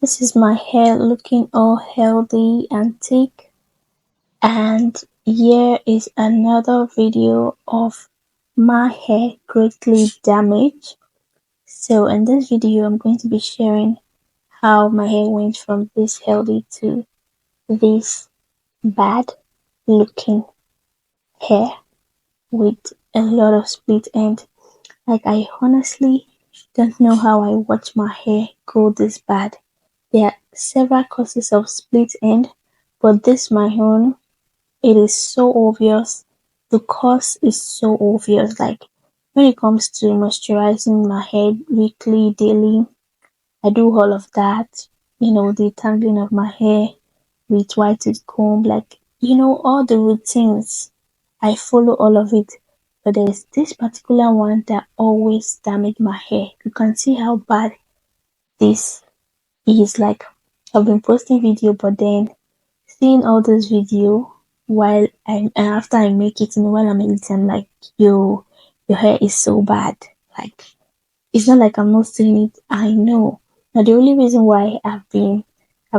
This is my hair looking all healthy and thick, and here is another video of my hair greatly damaged. So in this video I'm going to be sharing how my hair went from this healthy to this bad looking hair with a lot of split end. Like, I honestly don't know how I watched my hair go this bad. There are several causes of split end, but this my own, it is so obvious. The cause is so obvious. Like, when it comes to moisturizing my hair weekly, daily, I do all of that. The tangling of my hair with white tooth comb, like, all the routines. I follow all of it. But there's this particular one that always damage my hair. You can see how bad this is. Like, I've been posting video, but then seeing all this video while after I make it, while I'm editing, I'm like, yo, your hair is so bad. Like, it's not like I'm not seeing it. I know. Now the only reason why I've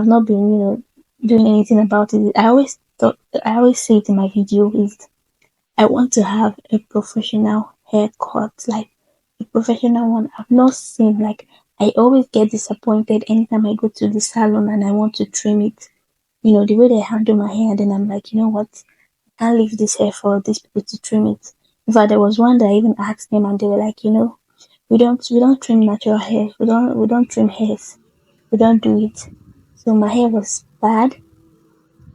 not been, doing anything about it. I always say it in my video is I want to have a professional haircut, like a professional one. I've not seen, like, I always get disappointed anytime I go to the salon and I want to trim it. The way they handle my hair, and then I'm like, you know what? I can't leave this hair for these people to trim it. In fact, there was one that I even asked them, and they were like, we don't trim natural hair. We don't trim hairs. We don't do it. So my hair was bad,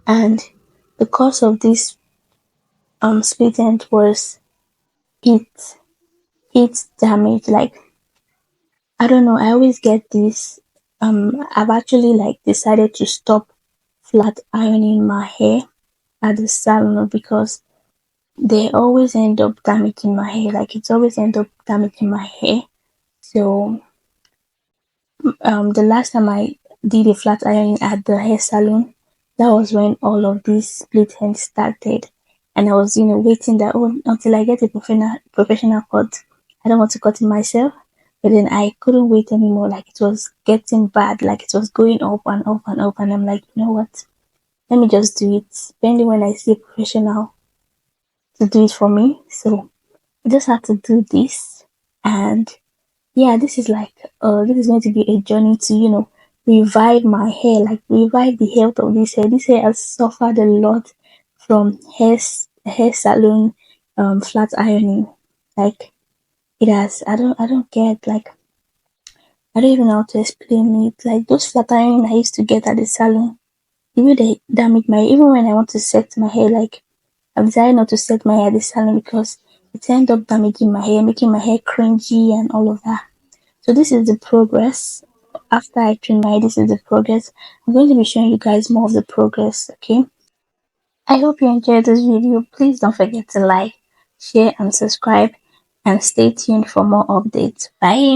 and the cause of this split end was heat heat damage. Like, I don't know, I always get this. I've actually like decided to stop flat ironing my hair at the salon because they always end up damaging my hair. Like, it's always end up damaging my hair. So the last time I did a flat ironing at the hair salon, that was when all of this split ends started. And I was, waiting that, oh, until I get a professional cut. I don't want to cut it myself. But then I couldn't wait anymore. Like, it was getting bad. Like, it was going up and up and up. And I'm like, you know what? Let me just do it. Depending when I see a professional to do it for me. So I just had to do this. And yeah, this is going to be a journey to, revive my hair, like revive the health of this hair. This hair has suffered a lot from hair salon, flat ironing. Like, it has. I don't get, like, I don't even know how to explain it. Like, those flat ironing I used to get at the salon, the way they damage my, even when I want to set my hair, like, I've decided not to set my hair at the salon because it ends up damaging my hair, making my hair cringy and all of that. So this is the progress. After I trim my hair, this is the progress. I'm going to be showing you guys more of the progress, okay? I hope you enjoyed this video. Please don't forget to like, share, and subscribe. And stay tuned for more updates. Bye.